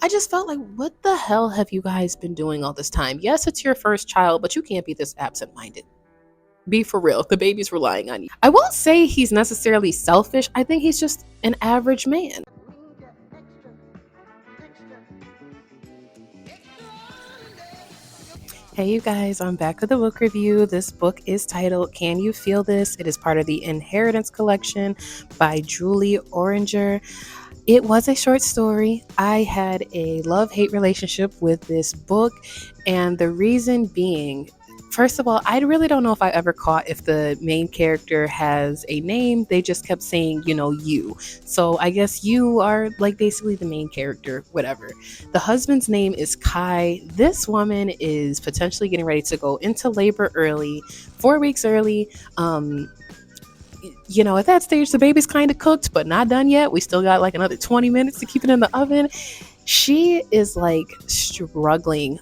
I just felt like, what the hell have you guys been doing all this time? Yes, it's your first child, but you can't be this absent minded. Be for real. The baby's relying on you. I won't say he's necessarily selfish. I think he's just an average man. Hey, you guys, I'm back with a book review. This book is titled Can You Feel This? It is part of the Inheritance Collection by Julie Oringer. It was a short story. I had a love-hate relationship with this book, and the reason being, first of all, I really don't know if I ever caught if the main character has a name. They just kept saying, you. So I guess you are like basically the main character, whatever. The husband's name is Kai. This woman is potentially getting ready to go into labor early, 4 weeks early. At that stage, the baby's kind of cooked, but not done yet. We still got like another 20 minutes to keep it in the oven. She is like struggling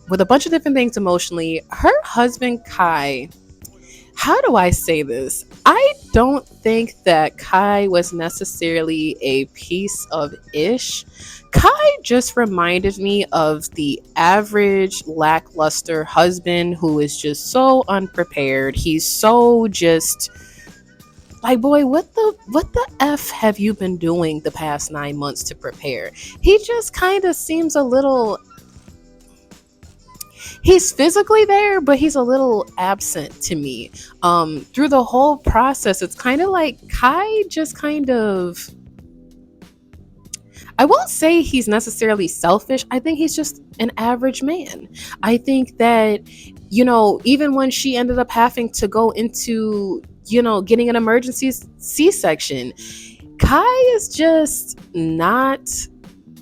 with a bunch of different things emotionally. Her husband, Kai, how do I say this? I don't think that Kai was necessarily a piece of ish. Kai just reminded me of the average lackluster husband who is just so unprepared. He's so just like, boy, what the f have you been doing the past 9 months to prepare? He just kind of seems a little, he's physically there, but he's a little absent to me. Through the whole process, it's kind of like Kai just kind of, I won't say he's necessarily selfish. I think he's just an average man. I think that, even when she ended up having to go into, getting an emergency C-section, Kai is just not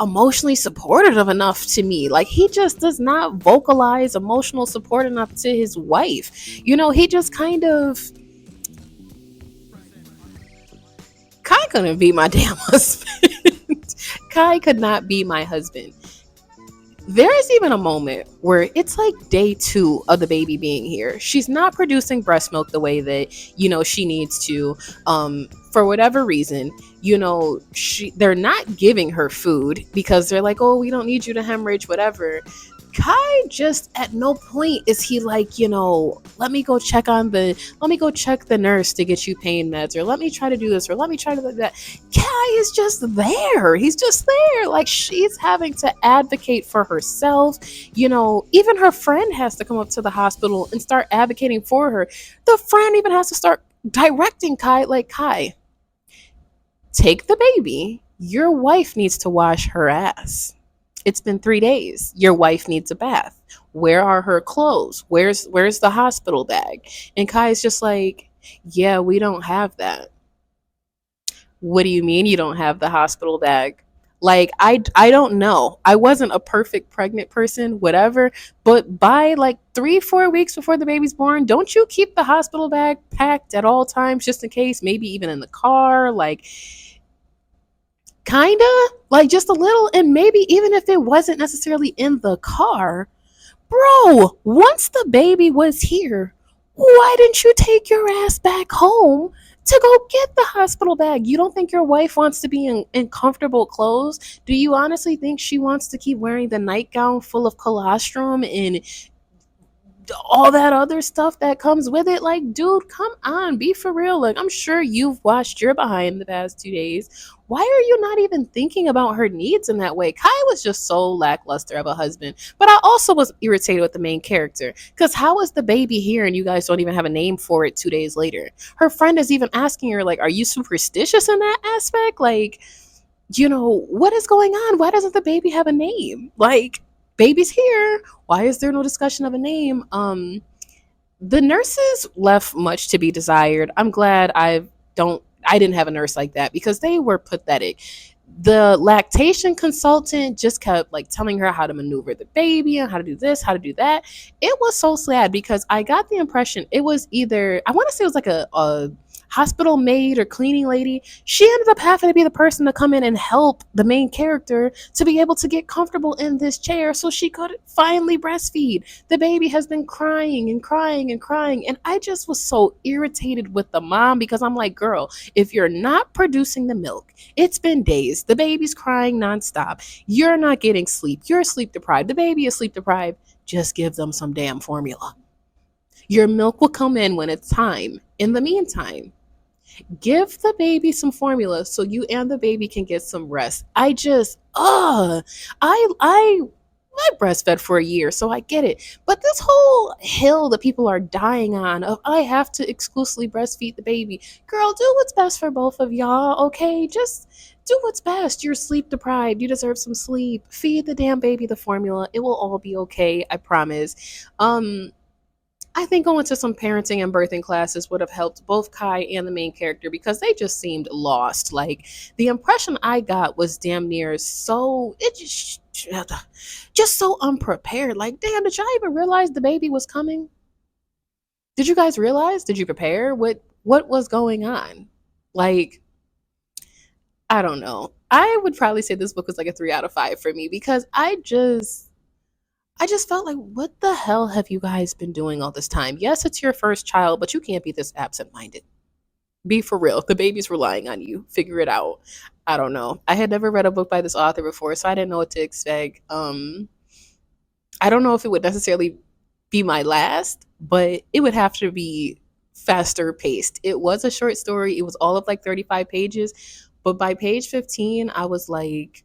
emotionally supportive enough to me. Like, he just does not vocalize emotional support enough to his wife. He just kind of, Kai couldn't be my damn husband. Kai could not be my husband. There is even a moment where it's like day 2 of the baby being here. She's not producing breast milk the way that, she needs to. For whatever reason, they're not giving her food because they're like, oh, we don't need you to hemorrhage, whatever. Kai just at no point is he like, let me go check the nurse to get you pain meds, or let me try to do this, or let me try to do that. Kai is just there. He's just there. Like, she's having to advocate for herself. Even her friend has to come up to the hospital and start advocating for her. The friend even has to start directing Kai, like, Kai, take the baby. Your wife needs to wash her ass. It's been 3 days. Your wife needs a bath. Where are her clothes? Where's the hospital bag? And Kai's just like, yeah, we don't have that. What do you mean you don't have the hospital bag? Like, I don't know. I wasn't a perfect pregnant person, whatever. But by like 3-4 weeks before the baby's born, don't you keep the hospital bag packed at all times just in case? Maybe even in the car, like, kinda, like, just a little. And maybe even if it wasn't necessarily in the car, bro, once the baby was here, why didn't you take your ass back home to go get the hospital bag? You don't think your wife wants to be in comfortable clothes? Do you honestly think she wants to keep wearing the nightgown full of colostrum and all that other stuff that comes with it? Like, dude, come on, be for real. Like, I'm sure you've washed your behind the past 2 days. Why are you not even thinking about her needs in that way? Kai was just so lackluster of a husband. But I also was irritated with the main character, because how is the baby here and you guys don't even have a name for it 2 days later? Her friend is even asking her, like, are you superstitious in that aspect? Like, what is going on? Why doesn't the baby have a name? Like, baby's here. Why is there no discussion of a name? The nurses left much to be desired. I'm glad I didn't have a nurse like that, because they were pathetic. The lactation consultant just kept like telling her how to maneuver the baby and how to do this, how to do that. It was so sad, because I got the impression it was either, I want to say it was like a hospital maid or cleaning lady. She ended up having to be the person to come in and help the main character to be able to get comfortable in this chair so she could finally breastfeed. The baby has been crying and crying and crying. And I just was so irritated with the mom because I'm like, girl, if you're not producing the milk, it's been days. The baby's crying nonstop. You're not getting sleep. You're sleep deprived. The baby is sleep deprived. Just give them some damn formula. Your milk will come in when it's time. In the meantime, give the baby some formula so you and the baby can get some rest. I just, I breastfed for a year, so I get it. But this whole hill that people are dying on of I have to exclusively breastfeed the baby, girl, do what's best for both of y'all, okay? Just do what's best. You're sleep deprived. You deserve some sleep. Feed the damn baby the formula. It will all be okay. I promise. I think going to some parenting and birthing classes would have helped both Kai and the main character because they just seemed lost. Like the impression I got was damn near so it just so unprepared. Like, damn, did y'all even realize the baby was coming? Did you guys realize? Did you prepare? What was going on? Like, I don't know. I would probably say this book was like a 3 out of 5 for me because I just felt like, what the hell have you guys been doing all this time? Yes, it's your first child, but you can't be this absent minded. Be for real. The baby's relying on you. Figure it out. I don't know. I had never read a book by this author before, so I didn't know what to expect. I don't know if it would necessarily be my last, but it would have to be faster paced. It was a short story. It was all of like 35 pages. But by page 15, I was like,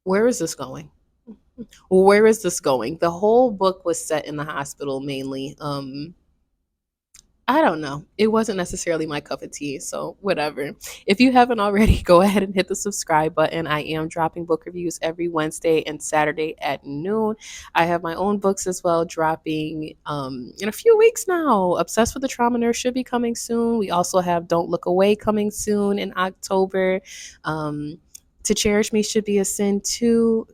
where is this going? Where is this going? The whole book was set in the hospital mainly. I don't know. It wasn't necessarily my cup of tea, so whatever. If you haven't already, go ahead and hit the subscribe button. I am dropping book reviews every Wednesday and Saturday at noon. I have my own books as well dropping in a few weeks now. Obsessed with the Trauma Nurse should be coming soon. We also have Don't Look Away coming soon in October. To Cherish Me should be a sin too.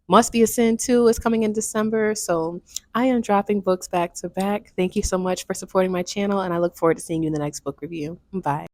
Must Be a Sin too is coming in December. So I am dropping books back to back. Thank you so much for supporting my channel, and I look forward to seeing you in the next book review. Bye.